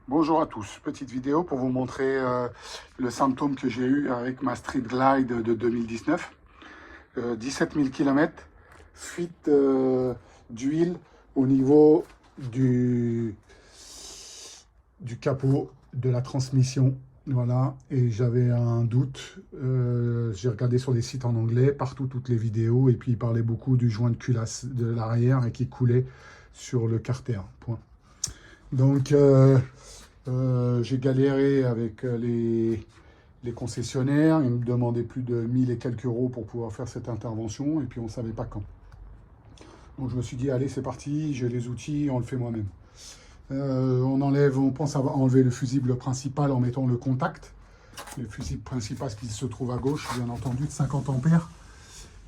Bonjour à tous, petite vidéo pour vous montrer le symptôme que j'ai eu avec ma Street Glide de 2019. 17 000 km, fuite d'huile au niveau du capot de la transmission. Voilà, et j'avais un doute. J'ai regardé sur les sites en anglais, partout, toutes les vidéos, et puis il parlait beaucoup du joint de culasse de l'arrière et qui coulait sur le carter. Point. Donc, j'ai galéré avec les concessionnaires. Ils me demandaient plus de 1000 et quelques euros pour pouvoir faire cette intervention. Et puis, on ne savait pas quand. Donc, je me suis dit, allez, c'est parti. J'ai les outils, on le fait moi-même. On pense avoir enlevé le fusible principal en mettant le contact. Le fusible principal qui se trouve à gauche, bien entendu, de 50 ampères,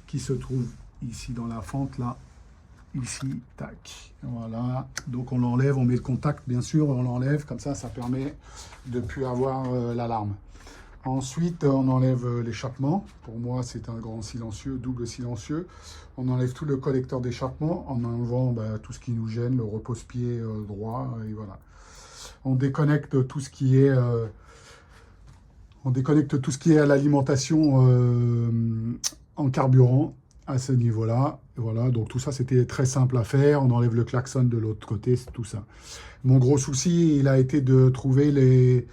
qui se trouve ici dans la fente, là. Ici, tac, voilà, donc on l'enlève, on met le contact bien sûr, on l'enlève, comme ça permet de ne plus avoir l'alarme. Ensuite, on enlève l'échappement, pour moi c'est un grand silencieux, double silencieux. On enlève tout le collecteur d'échappement en enlevant tout ce qui nous gêne, le repose-pied droit, et voilà. On déconnecte tout ce qui est... à l'alimentation en carburant, à ce niveau-là. Voilà, donc tout ça, c'était très simple à faire. On enlève le klaxon de l'autre côté, c'est tout ça. Mon gros souci, il a été de trouver les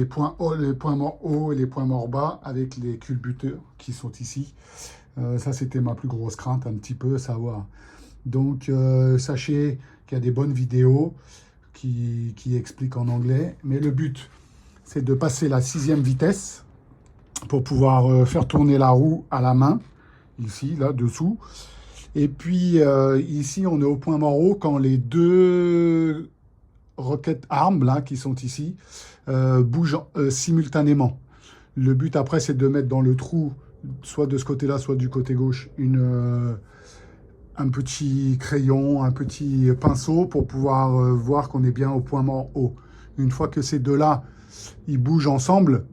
points hauts, les points morts hauts et les points morts bas avec les culbuteurs qui sont ici. Ça, c'était ma plus grosse crainte, un petit peu, savoir. Donc, sachez qu'il y a des bonnes vidéos qui expliquent en anglais. Mais le but, c'est de passer la 6e vitesse pour pouvoir faire tourner la roue à la main, ici, là, dessous. Et puis, ici, on est au point mort haut quand les deux rocket arms, là, qui sont ici, bougent simultanément. Le but, après, c'est de mettre dans le trou, soit de ce côté-là, soit du côté gauche, un petit crayon, un petit pinceau pour pouvoir voir qu'on est bien au point mort haut. Une fois que ces deux-là, ils bougent ensemble,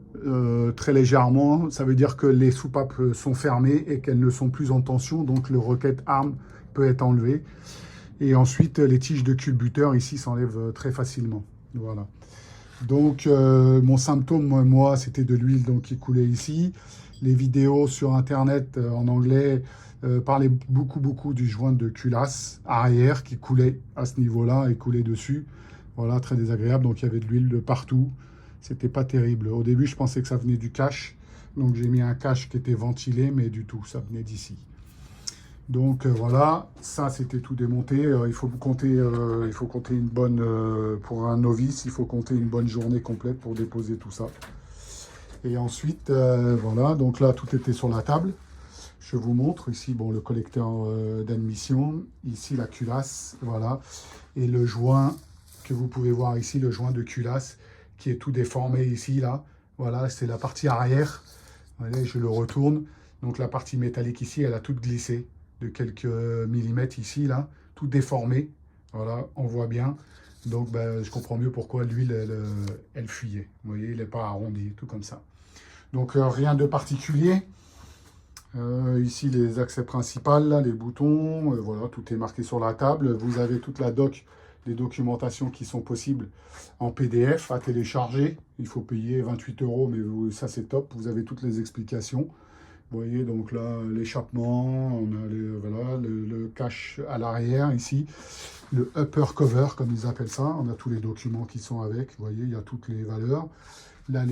très légèrement, ça veut dire que les soupapes sont fermées et qu'elles ne sont plus en tension, donc le rocket arm peut être enlevé. Et ensuite, les tiges de culbuteur ici s'enlèvent très facilement. Voilà. Donc, mon symptôme, moi, c'était de l'huile qui coulait ici. Les vidéos sur Internet en anglais parlaient beaucoup du joint de culasse arrière qui coulait à ce niveau-là et coulait dessus. Voilà, très désagréable. Donc, il y avait de l'huile de partout. C'était pas terrible. Au début, je pensais que ça venait du cache. Donc, j'ai mis un cache qui était ventilé, mais du tout, ça venait d'ici. Donc, voilà, ça, c'était tout démonté. Il faut compter une bonne... pour un novice, il faut compter une bonne journée complète pour déposer tout ça. Et ensuite, voilà, donc là, tout était sur la table. Je vous montre ici, bon, le collecteur d'admission. Ici, la culasse, voilà. Et le joint que vous pouvez voir ici, le joint de culasse, qui est tout déformé ici, là. Voilà, c'est la partie arrière. Voilà, je le retourne. Donc la partie métallique ici, elle a toute glissé de quelques millimètres ici, là. Tout déformé. Voilà, on voit bien. Donc je comprends mieux pourquoi l'huile, elle fuyait. Vous voyez, il n'est pas arrondi, tout comme ça. Donc rien de particulier. Ici, les accès principaux, là, les boutons. Voilà, tout est marqué sur la table. Vous avez toute la doc des documentations qui sont possibles en PDF à télécharger. Il faut payer 28 €, mais ça c'est top. Vous avez toutes les explications. Vous voyez, donc là, l'échappement, on a voilà, le cache à l'arrière ici, le upper cover, comme ils appellent ça. On a tous les documents qui sont avec. Vous voyez, il y a toutes les valeurs. Là,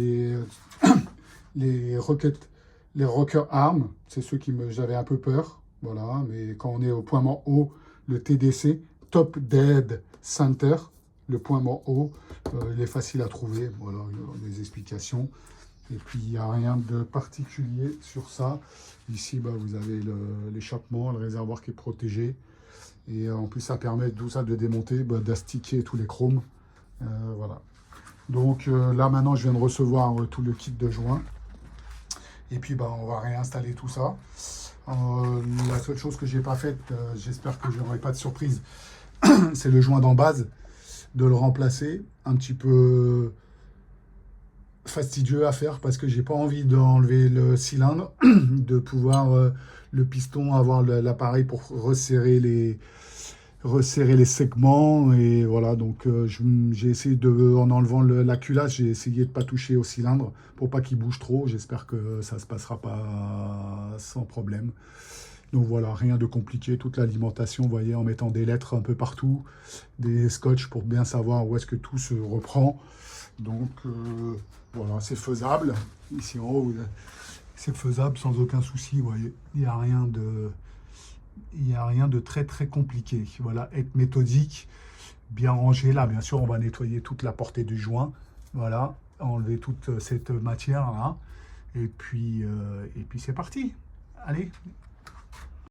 les rocker arms, c'est ceux qui j'avais un peu peur. Voilà, mais quand on est au point mort haut, le TDC, Top Dead Center, le point mort haut, il est facile à trouver. Voilà, les explications. Et puis, il n'y a rien de particulier sur ça. Ici, vous avez l'échappement, le réservoir qui est protégé. Et en plus, ça permet tout ça de démonter, d'astiquer tous les chromes. Voilà. Donc là, maintenant, je viens de recevoir tout le kit de joint. Et puis, on va réinstaller tout ça. La seule chose que je n'ai pas faite, j'espère que je n'aurai pas de surprise, c'est le joint d'en base, de le remplacer. Un petit peu fastidieux à faire parce que j'ai pas envie d'enlever le cylindre, de pouvoir le piston, avoir l'appareil pour resserrer resserrer les segments, et voilà, donc j'ai essayé de, en enlevant la culasse, j'ai essayé de pas toucher au cylindre pour pas qu'il bouge trop. J'espère que ça se passera pas sans problème. Donc voilà, rien de compliqué, toute l'alimentation, vous voyez, en mettant des lettres un peu partout, des scotch pour bien savoir où est-ce que tout se reprend. Donc voilà, c'est faisable. Ici en haut, c'est faisable sans aucun souci, vous voyez. Il n'y a rien de très très compliqué. Voilà, être méthodique, bien rangé. Là, bien sûr, on va nettoyer toute la portée du joint. Voilà, enlever toute cette matière là. Et puis c'est parti. Allez.